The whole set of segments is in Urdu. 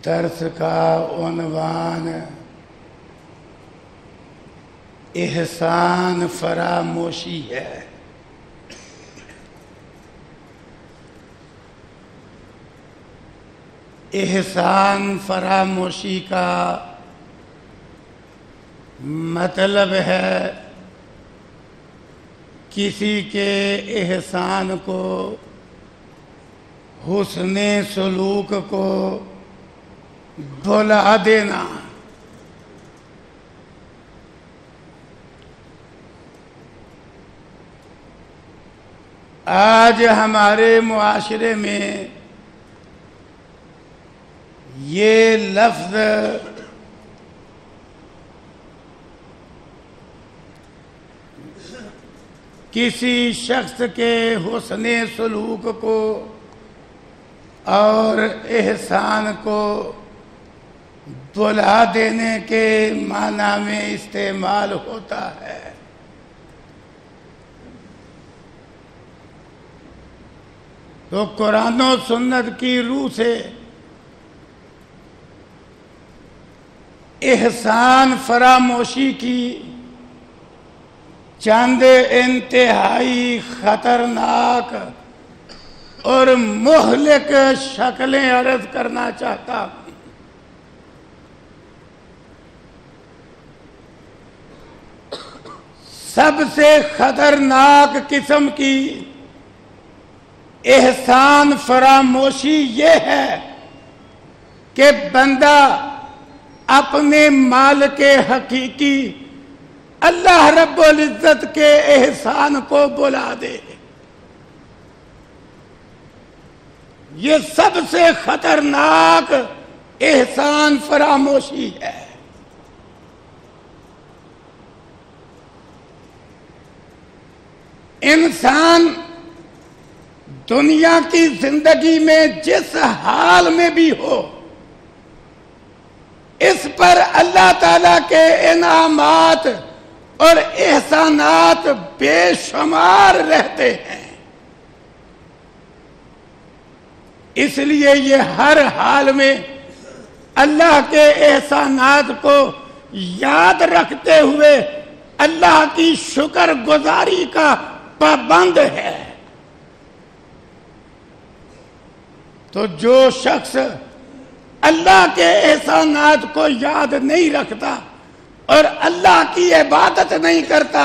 درس کا عنوان احسان فراموشی ہے۔ احسان فراموشی کا مطلب ہے کسی کے احسان کو، حسن سلوک کو بھلا دینا۔ آج ہمارے معاشرے میں یہ لفظ کسی شخص کے حسن سلوک کو اور احسان کو بھلا دینے کے معنی میں استعمال ہوتا ہے۔ تو قرآن و سنت کی روح سے احسان فراموشی کی چند انتہائی خطرناک اور مہلک شکلیں عرض کرنا چاہتا ہوں۔ سب سے خطرناک قسم کی احسان فراموشی یہ ہے کہ بندہ اپنے مالک حقیقی اللہ رب العزت کے احسان کو بھلا دے۔ یہ سب سے خطرناک احسان فراموشی ہے۔ انسان دنیا کی زندگی میں جس حال میں بھی ہو، اس پر اللہ تعالیٰ کے انعامات اور احسانات بے شمار رہتے ہیں۔ اس لیے یہ ہر حال میں اللہ کے احسانات کو یاد رکھتے ہوئے اللہ کی شکر گزاری کا پابند ہے۔ تو جو شخص اللہ کے احسانات کو یاد نہیں رکھتا اور اللہ کی عبادت نہیں کرتا،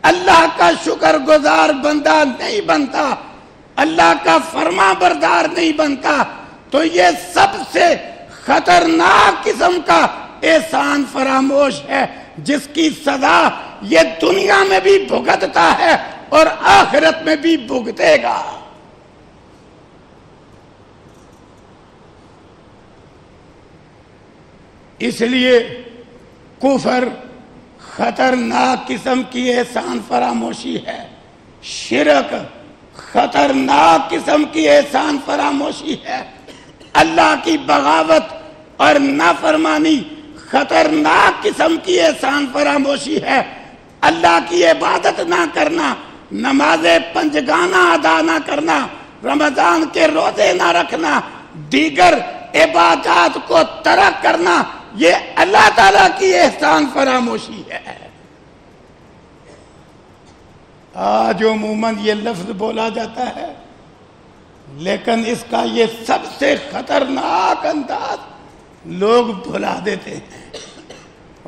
اللہ کا شکر گزار بندہ نہیں بنتا، اللہ کا فرما بردار نہیں بنتا، تو یہ سب سے خطرناک قسم کا احسان فراموش ہے، جس کی سزا یہ دنیا میں بھی بھگتتا ہے اور آخرت میں بھی بھگتے گا۔ اس لیے کفر خطرناک قسم کی احسان فراموشی ہے، شرک خطرناک قسم کی احسان فراموشی ہے، اللہ کی بغاوت اور نافرمانی خطرناک قسم کی احسان فراموشی ہے، اللہ کی عبادت نہ کرنا، نماز پنجگانہ ادا نہ کرنا، رمضان کے روزے نہ رکھنا، دیگر عبادات کو ترک کرنا، یہ اللہ تعالیٰ کی احسان فراموشی ہے۔ آج عموماً یہ لفظ بولا جاتا ہے، لیکن اس کا یہ سب سے خطرناک انداز لوگ بھلا دیتے ہیں۔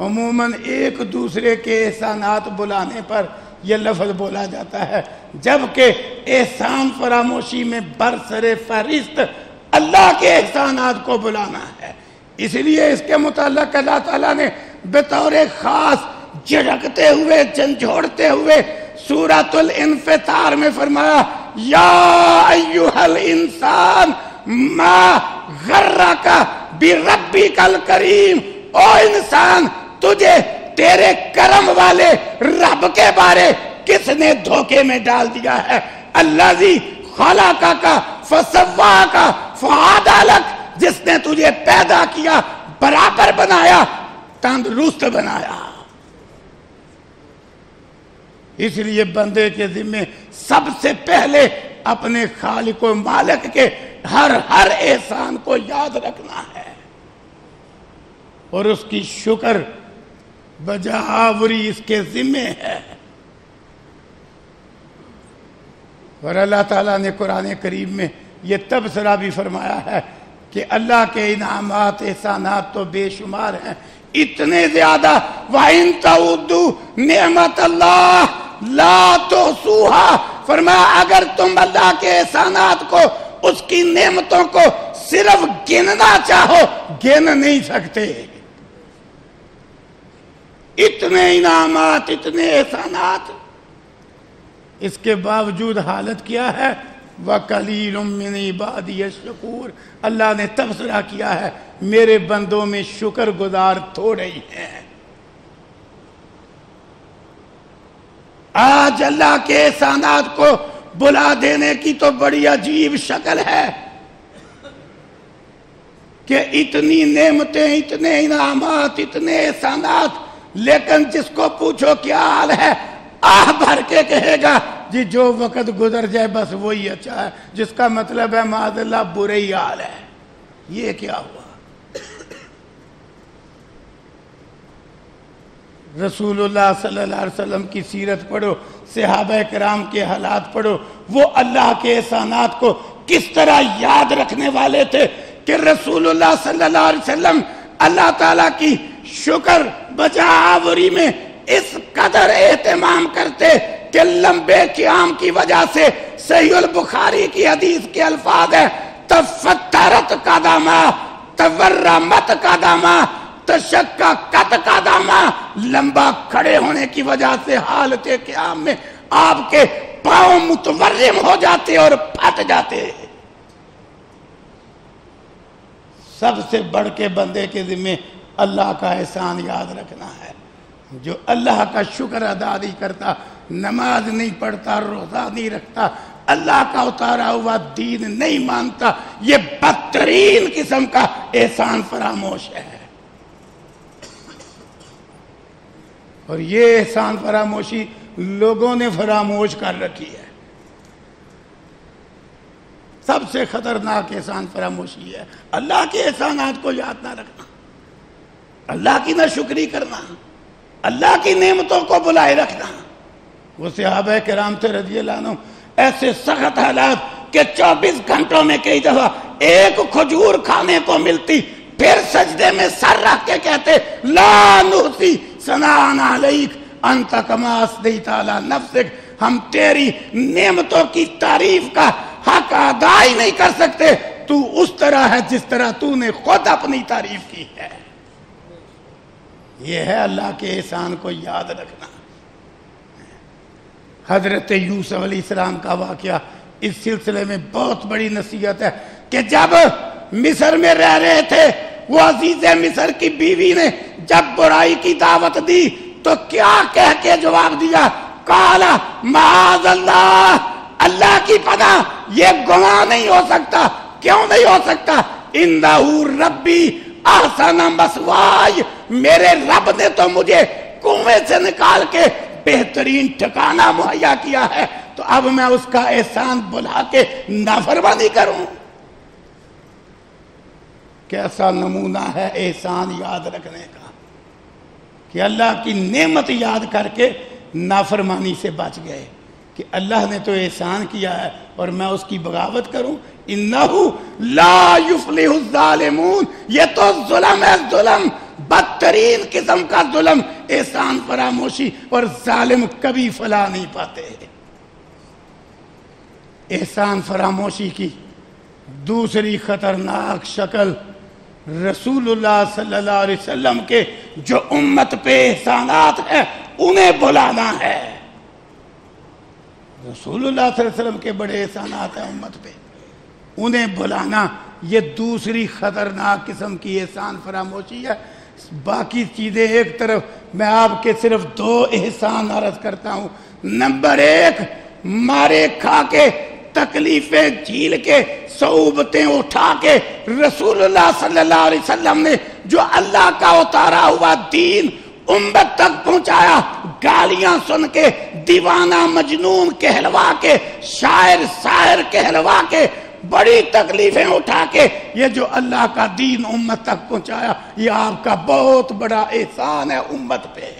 عموماً ایک دوسرے کے احسانات بلانے پر یہ لفظ بولا جاتا ہے، جبکہ احسان فراموشی میں برسر فہرست اللہ کے احسانات کو بلانا ہے۔ اس لیے اس کے متعلق اللہ تعالیٰ نے بطور خاص جھڑکتے ہوئے، جھنجھوڑتے ہوئے سورۃ الانفطار میں فرمایا، یا ایھا الانسان ما غرک بربک الکریم، او انسان تجھے تیرے کرم والے رب کے بارے کس نے دھوکے میں ڈال دیا ہے؟ الذی خلقک فسواک فعدلک، جس نے تجھے پیدا کیا، برابر بنایا، تندرست بنایا۔ اس لیے بندے کے ذمے سب سے پہلے اپنے خالق و مالک کے ہر احسان کو یاد رکھنا ہے۔ اور اس کی شکر بجا آوری اس کے ذمے ہے۔ اور اللہ تعالیٰ نے قرآن کریم میں یہ تبصرہ بھی فرمایا ہے کہ اللہ کے انعامات احسانات تو بے شمار ہیں، اتنے زیادہ وَإِن تَعُدُّوا نِعْمَتَ اللَّهِ لَا تُحْصُوهَا، فرمایا اگر تم اللہ کے احسانات کو، اس کی نعمتوں کو صرف گننا چاہو گن نہیں سکتے۔ اتنے انعامات، اتنے احسانات، اس کے باوجود حالت کیا ہے؟ وَقَلِيلٌ مِّنْ عِبَادِيَ الشَّكُورُ، اللہ نے تبصرہ کیا ہے میرے بندوں میں شکر گزار تھوڑے ہی ہیں۔ آج اللہ کے احسانات کو بلا دینے کی تو بڑی عجیب شکل ہے کہ اتنی نعمتیں، اتنے انعامات، اتنے احسانات، لیکن جس کو پوچھو کیا حال ہے، آہ بھر کے کہے گا جی جو وقت گزر جائے بس وہی اچھا ہے، جس کا مطلب ہے معاذ اللہ برے ہی حال ہے۔ یہ کیا ہوا؟ رسول اللہ صلی اللہ علیہ وسلم کی سیرت پڑھو، صحابہ کرام کے حالات پڑھو، وہ اللہ کے احسانات کو کس طرح یاد رکھنے والے تھے کہ رسول اللہ صلی اللہ علیہ وسلم اللہ تعالیٰ کی شکر بجا آوری میں اس قدر اہتمام کرتے کہ لمبے قیام کی وجہ سے صحیح البخاری کی حدیث کے الفاظ ہے تفترت قدما تورمت قدما تشققت قدما، لمبا کھڑے ہونے کی وجہ سے حالت قیام میں آپ کے پاؤں متورم ہو جاتے اور پھٹ جاتے۔ سب سے بڑھ کے بندے کے ذمہ اللہ کا احسان یاد رکھنا ہے۔ جو اللہ کا شکر ادا نہیں کرتا، نماز نہیں پڑھتا، روزہ نہیں رکھتا، اللہ کا اتارا ہوا دین نہیں مانتا، یہ بدترین قسم کا احسان فراموش ہے۔ اور یہ احسان فراموشی لوگوں نے فراموش کر رکھی ہے۔ سب سے خطرناک احسان فراموشی ہے، اللہ کے احسانات کو یاد نہ رکھنا، اللہ کی نہ شکری کرنا، اللہ کی نعمتوں کو بلائے رکھنا۔ وہ صحابہ کرام تھے رضی اللہ عنہ، ایسے سخت حالات کہ 24 گھنٹوں میں کئی دفعہ ایک کھجور کھانے کو ملتی، پھر سجدے میں سر رکھ کے کہتے لا نحصی ثناء علیک انت کما اثنیت علی نفسک، ہم تیری نعمتوں کی تعریف کا حق ادا ہی نہیں کر سکتے، تو اس طرح ہے جس طرح تو نے خود اپنی تعریف کی ہے۔ یہ ہے اللہ کے احسان کو یاد رکھنا۔ حضرت یوسف علیہ السلام کا واقعہ اس سلسلے میں بہت بڑی نصیحت ہے کہ جب مصر میں رہ رہے تھے، وہ عزیز مصر کی بیوی نے جب برائی کی دعوت دی تو کیا کہہ کے جواب دیا؟ قال معاذ اللہ، اللہ کی پناہ، یہ گناہ نہیں ہو سکتا۔ کیوں نہیں ہو سکتا؟ انہ ربی احسن مثوایا، میرے رب نے تو مجھے کنویں سے نکال کے بہترین ٹھکانہ مہیا کیا ہے، تو اب میں اس کا احسان بلا کے نافرمانی کروں؟ کیسا نمونہ ہے احسان یاد رکھنے کا کہ اللہ کی نعمت یاد کر کے نافرمانی سے بچ گئے کہ اللہ نے تو احسان کیا ہے اور میں اس کی بغاوت کروں۔ انہو لا یفلح الظالمون، یہ تو ظلم ہے، ظلم، بدترین قسم کا ظلم، احسان فراموشی، اور ظالم کبھی فلاح نہیں پاتے۔ احسان فراموشی کی دوسری خطرناک شکل رسول اللہ صلی اللہ علیہ وسلم کے جو امت پہ احسانات ہیں انہیں بلانا ہے۔ رسول اللہ صلی اللہ علیہ وسلم کے بڑے احسانات ہیں امت پہ، انہیں بلانا یہ دوسری خطرناک قسم کی احسان فراموشی ہے۔ باقی چیزیں ایک طرف، میں آپ کے صرف 2 احسان عرض کرتا ہوں۔ نمبر 1، مارے کھا کے، تکلیفیں جھیل کے، صعوبتیں اٹھا کے رسول اللہ صلی اللہ علیہ وسلم نے جو اللہ کا اتارا ہوا دین امت تک پہنچایا، گالیاں سن کے، دیوانہ مجنون کہلوا کے، شاعر ساحر کہلوا کے، بڑی تکلیفیں اٹھا کے یہ جو اللہ کا دین امت تک پہنچایا، یہ آپ کا بہت بڑا احسان ہے امت پہ۔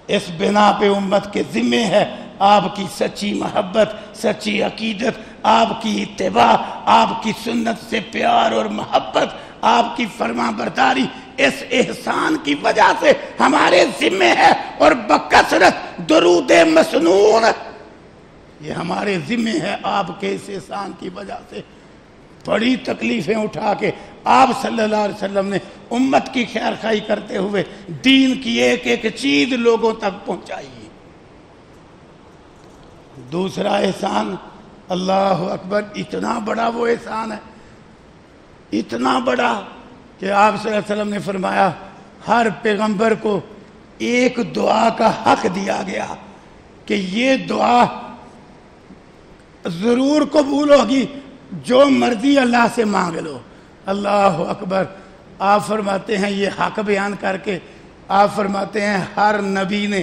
اس بنا پہ امت کے ذمے ہے آپ کی سچی محبت، سچی عقیدت، آپ کی اتباع، آپ کی سنت سے پیار اور محبت، آپ کی فرما برداری۔ اس احسان کی وجہ سے ہمارے ذمے ہے، اور بکثرت درود مسنون، یہ ہمارے ذمے ہے آپ کے اس احسان کی وجہ سے۔ بڑی تکلیفیں اٹھا کے آپ صلی اللہ علیہ وسلم نے امت کی خیر خواہی کرتے ہوئے دین کی ایک ایک چیز لوگوں تک پہنچائی۔ دوسرا احسان، اللہ اکبر، اتنا بڑا وہ احسان ہے، اتنا بڑا کہ آپ صلی اللہ علیہ وسلم نے فرمایا ہر پیغمبر کو ایک دعا کا حق دیا گیا کہ یہ دعا ضرور قبول ہوگی، جو مرضی اللہ سے مانگ لو۔ اللہ اکبر۔ آپ فرماتے ہیں یہ حق بیان کر کے آپ فرماتے ہیں ہر نبی نے،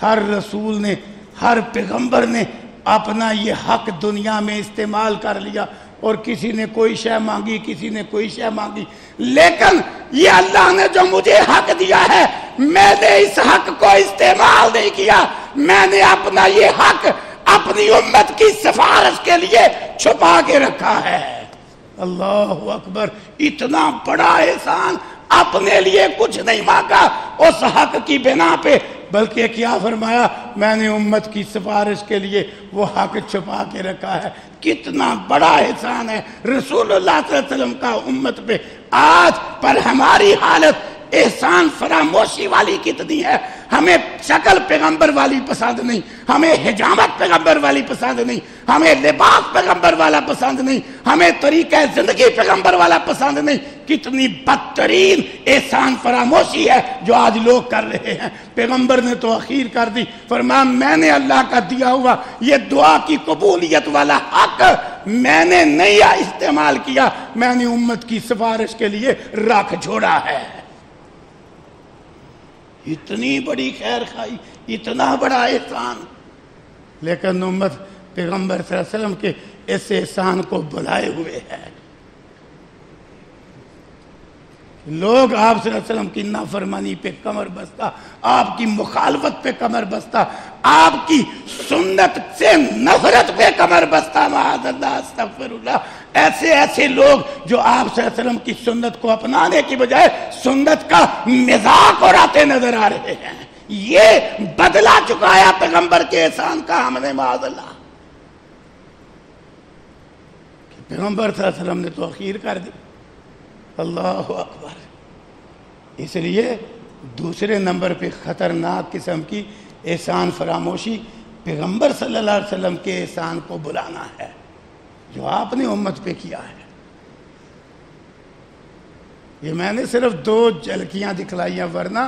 ہر رسول نے، ہر پیغمبر نے اپنا یہ حق دنیا میں استعمال کر لیا، اور کسی نے کوئی شے مانگی، کسی نے کوئی شے مانگی، لیکن یہ اللہ نے جو مجھے حق دیا ہے میں نے اس حق کو استعمال نہیں کیا، میں نے اپنا یہ حق اپنی امت کی سفارش کے لیے چھپا کے رکھا ہے۔ اللہ اکبر، اتنا بڑا احسان، اپنے لیے کچھ نہیں مانگا اس حق کی بنا پہ، بلکہ کیا فرمایا میں نے امت کی سفارش کے لیے وہ حق چھپا کے رکھا ہے۔ کتنا بڑا احسان ہے رسول اللہ صلی اللہ علیہ وسلم کا امت پہ۔ آج پر ہماری حالت احسان فراموشی والی کتنی ہے۔ ہمیں شکل پیغمبر والی پسند نہیں، ہمیں حجامت پیغمبر والی پسند نہیں، ہمیں لباس پیغمبر والا پسند نہیں، ہمیں طریقہ زندگی پیغمبر والا پسند نہیں۔ کتنی بدترین احسان فراموشی ہے جو آج لوگ کر رہے ہیں۔ پیغمبر نے تو اخیر کر دی، فرمایا میں نے اللہ کا دیا ہوا یہ دعا کی قبولیت والا حق میں نے نہیں استعمال کیا، میں نے امت کی سفارش کے لیے رکھ چھوڑا ہے۔ اتنی بڑی خیر خواہی، اتنا بڑا احسان، لیکن امت پیغمبر صلی اللہ علیہ وسلم کے اس احسان کو بھلائے ہوئے ہے۔ لوگ آپ صلی اللہ علیہ وسلم کی نافرمانی پہ کمر بستہ، آپ کی مخالفت پہ کمر بستہ، آپ کی سنت سے نفرت پہ کمر بستہ، معاذ اللہ، استغفر اللہ، ایسے لوگ جو آپ صلی اللہ علیہ وسلم کی سنت کو اپنانے کی بجائے سنت کا مذاق اڑاتے نظر آ رہے ہیں۔ یہ بدلہ چکایا پیغمبر کے احسان کا ہم نے، معاذ اللہ۔ پیغمبر صلی اللہ علیہ وسلم نے تو اخیر کر دی۔ اللہ اکبر۔ اس لیے دوسرے نمبر پہ خطرناک قسم کی احسان فراموشی پیغمبر صلی اللہ علیہ وسلم کے احسان کو بلانا ہے جو آپ نے امت پہ کیا ہے۔ یہ میں نے صرف 2 جھلکیاں دکھلائیاں، ورنہ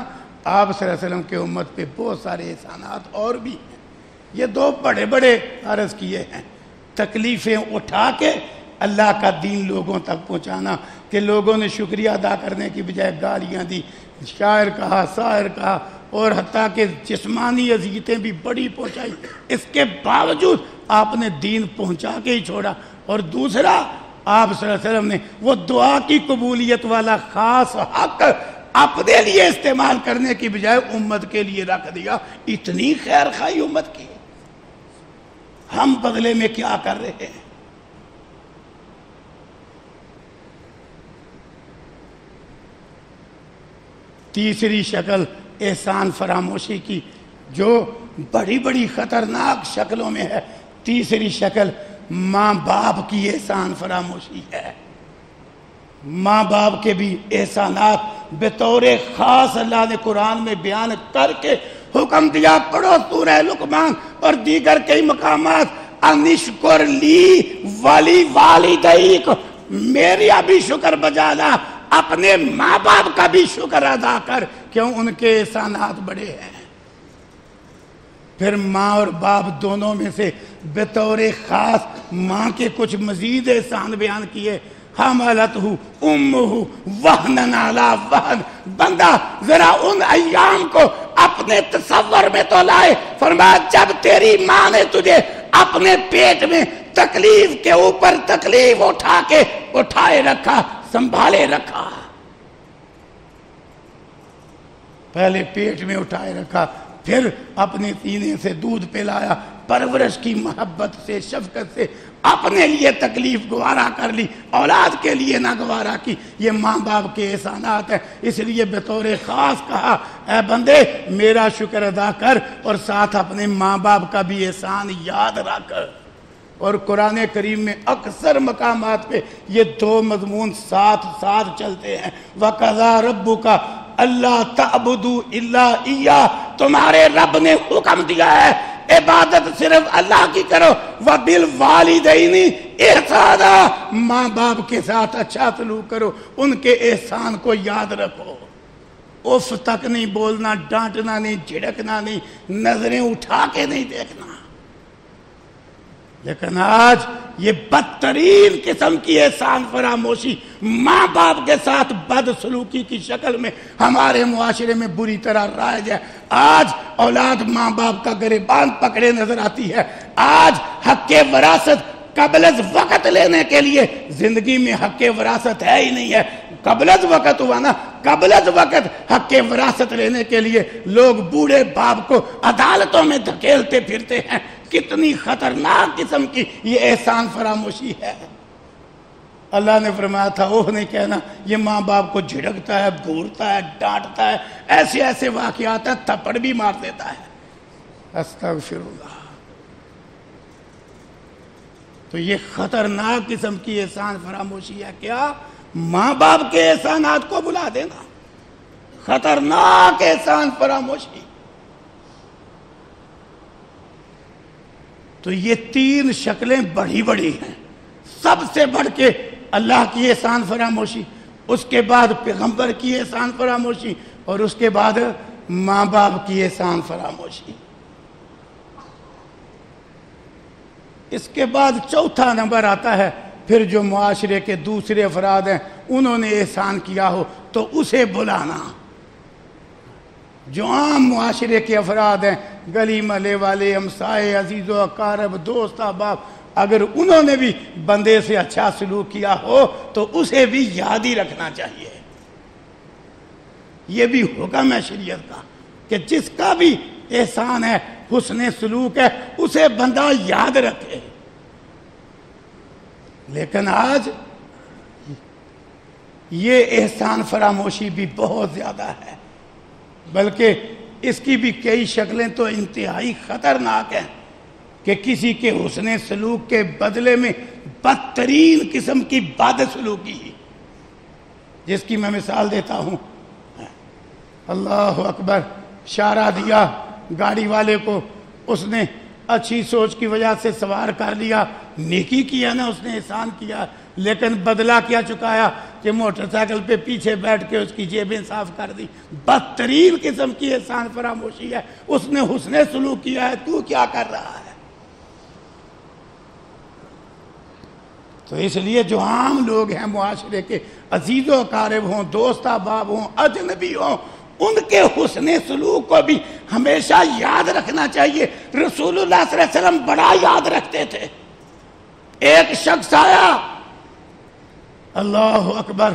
آپ صلی اللہ علیہ وسلم کے امت پہ بہت سارے احسانات اور بھی ہیں۔ یہ 2 بڑے بڑے عرض کیے ہیں، تکلیفیں اٹھا کے اللہ کا دین لوگوں تک پہنچانا، کہ لوگوں نے شکریہ ادا کرنے کی بجائے گالیاں دی، شاعر کہا، شاعر کہا، اور حتیٰ کہ جسمانی اذیتیں بھی بڑی پہنچائی، اس کے باوجود آپ نے دین پہنچا کے ہی چھوڑا۔ اور دوسرا، آپ صلی اللہ علیہ وسلم نے وہ دعا کی قبولیت والا خاص حق اپنے لیے استعمال کرنے کی بجائے امت کے لیے رکھ دیا۔ اتنی خیر خواہی امت کی، ہم بدلے میں کیا کر رہے ہیں؟ تیسری شکل احسان فراموشی کی جو بڑی بڑی خطرناک شکلوں میں ہے، تیسری شکل ماں باپ کی احسان فراموشی ہے۔ ماں باپ کے بھی احسانات بطور خاص اللہ نے قرآن میں بیان کر کے حکم دیا، پڑھو سورہ لقمان اور دیگر کئی مقامات، انشکر لی ولی والدیک، میرا بھی شکر بجانا، اپنے ماں باپ کا بھی شکر ادا کر، کیوں؟ ان کے احسانات بڑے ہیں۔ پھر ماں اور باپ دونوں میں سے بطور خاص ماں کے کچھ مزید احسان بیان کیے، حملتہ امہ وہنن علی وہن۔ بندہ ذرا ان ایام کو اپنے تصور میں تو لائے، فرمایا جب تیری ماں نے تجھے اپنے پیٹ میں تکلیف کے اوپر تکلیف اٹھائے رکھا، سنبھالے رکھا، پہلے پیٹ میں اٹھائے رکھا، پھر اپنے سینے سے دودھ پلایا، پرورش کی محبت سے، شفقت سے اپنے لیے تکلیف گوارا کر لی، اولاد کے لیے نہ گوارا کی۔ یہ ماں باپ کے احسانات ہیں، اس لیے بطور خاص کہا اے بندے میرا شکر ادا کر اور ساتھ اپنے ماں باپ کا بھی احسان یاد رکھ۔ اور قرآن کریم میں اکثر مقامات پہ یہ دو مضمون ساتھ ساتھ چلتے ہیں۔ وَقَضَىٰ رَبُّكَ أَلَّا تَعْبُدُوا إِلَّا إِيَّاهُ، تمہارے رب نے حکم دیا ہے عبادت صرف اللہ کی کرو، وَبِالْوَالِدَيْنِ إِحْسَانًا، ماں باپ کے ساتھ اچھا سلوک کرو، ان کے احسان کو یاد رکھو، اف تک نہیں بولنا، ڈانٹنا نہیں، جھڑکنا نہیں، نظریں اٹھا کے نہیں دیکھنا۔ لیکن آج یہ بدترین قسم کی احسان فراموشی ماں باپ کے ساتھ بد سلوکی کی شکل میں ہمارے معاشرے میں بری طرح رائج ہے۔ آج اولاد ماں باپ کا گریبان پکڑے نظر آتی ہے۔ آج حق وراثت قبل از وقت لینے کے لیے زندگی میں حق وراثت ہے ہی نہیں ہے۔ قبل از وقت ہوا نا، قبل از وقت حق وراثت لینے کے لیے لوگ بوڑھے باپ کو عدالتوں میں دھکیلتے پھرتے ہیں۔ کتنی خطرناک قسم کی یہ احسان فراموشی ہے۔ اللہ نے فرمایا تھا اوہ نہیں کہنا، یہ ماں باپ کو جھڑکتا ہے، گھورتا ہے، ڈانٹتا ہے، ایسے ایسے واقعات ہیں، تھپڑ بھی مار دیتا ہے۔ استغفر اللہ۔ تو یہ خطرناک قسم کی احسان فراموشی ہے۔ کیا؟ ماں باپ کے احسانات کو بلا دینا، خطرناک احسان فراموشی۔ تو یہ تین شکلیں بڑی بڑی ہیں۔ سب سے بڑھ کے اللہ کی احسان فراموشی، اس کے بعد پیغمبر کی احسان فراموشی، اور اس کے بعد ماں باپ کی احسان فراموشی۔ اس کے بعد چوتھا نمبر آتا ہے پھر جو معاشرے کے دوسرے افراد ہیں انہوں نے احسان کیا ہو تو اسے بلانا۔ جو عام معاشرے کے افراد ہیں، گلی محلے والے، ہمسائے، عزیز و اقارب، دوست احباب، اگر انہوں نے بھی بندے سے اچھا سلوک کیا ہو تو اسے بھی یاد ہی رکھنا چاہیے۔ یہ بھی حکم ہے شریعت کا کہ جس کا بھی احسان ہے، حسن سلوک ہے، اسے بندہ یاد رکھے۔ لیکن آج یہ احسان فراموشی بھی بہت زیادہ ہے، بلکہ اس کی بھی کئی شکلیں تو انتہائی خطرناک ہیں کہ کسی کے حسن سلوک کے بدلے میں بدترین قسم کی بد سلوکی، جس کی میں مثال دیتا ہوں۔ اللہ اکبر، اشارہ دیا گاڑی والے کو، اس نے اچھی سوچ کی وجہ سے سوار کر لیا، نیکی کیا نا، اس نے احسان کیا، لیکن بدلہ کیا چکایا کہ موٹر سائیکل پہ پیچھے بیٹھ کے اس کی جیبیں صاف کر دی۔ بدترین قسم کی احسان فراموشی ہے۔ اس نے حسن سلوک کیا ہے، تو کیا کر رہا ہے؟ تو اس لیے جو عام لوگ ہیں معاشرے کے، عزیز و اقارب ہوں، دوست احباب ہوں، اجنبی ہوں، ان کے حسن سلوک کو بھی ہمیشہ یاد رکھنا چاہیے۔ رسول اللہ صلی اللہ علیہ وسلم بڑا یاد رکھتے تھے۔ ایک شخص آیا، اللہ اکبر،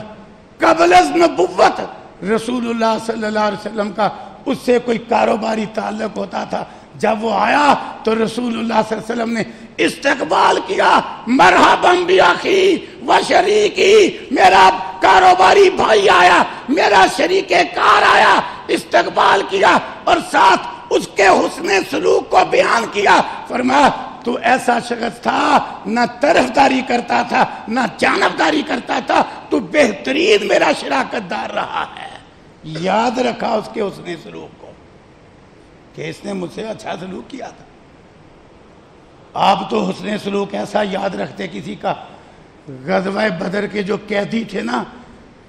قبل از نبوت رسول اللہ صلی اللہ علیہ وسلم کا اس سے کوئی کاروباری تعلق ہوتا تھا۔ جب وہ آیا تو رسول اللہ صلی اللہ علیہ وسلم نے استقبال کیا، مرحباً بیاخی و شریکی، میرا کاروباری بھائی آیا، میرا شریک کار آیا، استقبال کیا اور ساتھ اس کے حسن سلوک کو بیان کیا۔ فرمایا تو ایسا شخص تھا، نہ طرفداری کرتا تھا نہ جانبداری کرتا تھا، تو بہترین میرا شراکت دار رہا ہے۔ یاد رکھا اس کے حسن سلوک کو کہ اس نے مجھ سے اچھا سلوک کیا تھا۔ آپ تو حسن سلوک ایسا یاد رکھتے کسی کا۔ غزوہ بدر کے جو قیدی تھے نا،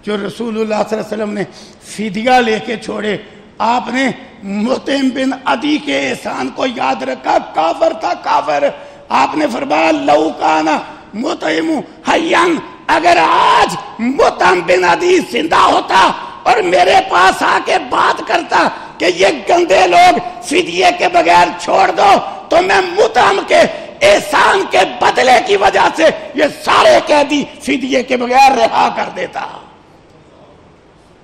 جو رسول اللہ صلی اللہ علیہ وسلم نے فدیہ لے کے چھوڑے، آپ نے مطعم بن عدی کے احسان کو یاد رکھا۔ کافر تھا، کافر۔ آپ نے فرمایا لو کان مطعم حیا، اگر آج مطعم بن عدی زندہ ہوتا اور میرے پاس آ کے بات کرتا کہ یہ گندے لوگ فدیے کے بغیر چھوڑ دو، تو میں مطعم کے احسان کے بدلے کی وجہ سے یہ سارے قیدی فدیے کے بغیر رہا کر دیتا۔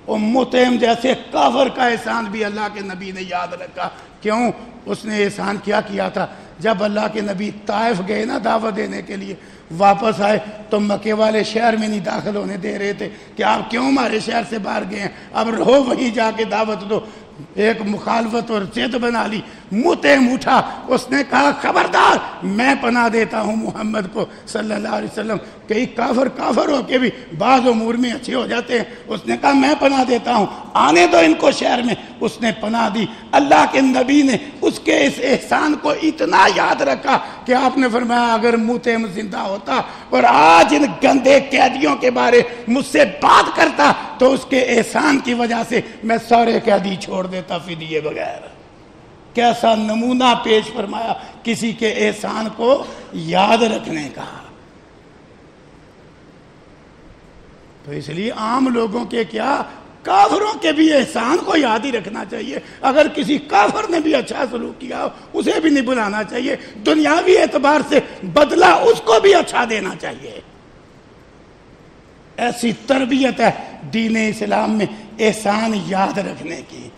مطعم جیسے کافر کا احسان بھی اللہ کے نبی نے یاد رکھا۔ کیوں؟ اس نے احسان کیا تھا؟ جب اللہ کے نبی طائف گئے نا دعوت دینے کے لیے، واپس آئے تو مکے والے شہر میں نہیں داخل ہونے دے رہے تھے کہ آپ کیوں ہمارے شہر سے باہر گئے ہیں، اب رہو وہیں جا کے دعوت دو۔ ایک مخالفت اور ضد بنا لی۔ مطعم اٹھا، اس نے کہا خبردار، میں پناہ دیتا ہوں محمد کو صلی اللہ علیہ وسلم۔ کئی کافر ہو کے بھی بعض امور میں اچھے ہو جاتے ہیں۔ اس نے کہا میں پناہ دیتا ہوں، آنے دو ان کو شہر میں۔ اس نے پناہ دی۔ اللہ کے نبی نے اس کے اس احسان کو اتنا یاد رکھا کہ آپ نے فرمایا اگر مطعم زندہ ہوتا اور آج ان گندے قیدیوں کے بارے مجھ سے بات کرتا تو اس کے احسان کی وجہ سے میں سارے قیدی چھوڑ دیتا فدیے بغیر۔ کیسا نمونہ پیش فرمایا کسی کے احسان کو یاد رکھنے کا۔ تو اس لیے عام لوگوں کے کیا، کافروں کے بھی احسان کو یاد ہی رکھنا چاہیے۔ اگر کسی کافر نے بھی اچھا سلوک کیا اسے بھی نہیں بلانا چاہیے، دنیاوی اعتبار سے بدلہ اس کو بھی اچھا دینا چاہیے۔ ایسی تربیت ہے دین اسلام میں احسان یاد رکھنے کی۔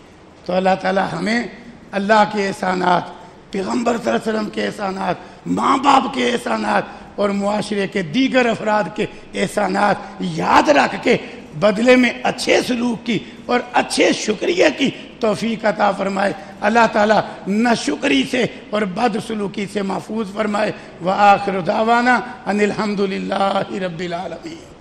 تو اللہ تعالی ہمیں اللہ کے احسانات، پیغمبر صلی اللہ علیہ وسلم کے احسانات، ماں باپ کے احسانات اور معاشرے کے دیگر افراد کے احسانات یاد رکھ کے بدلے میں اچھے سلوک کی اور اچھے شکریہ کی توفیق عطا فرمائے۔ اللہ تعالیٰ نہ شکری سے اور بد سلوکی سے محفوظ فرمائے۔ وآخر دعوانا ان الحمد للہ رب العالمین۔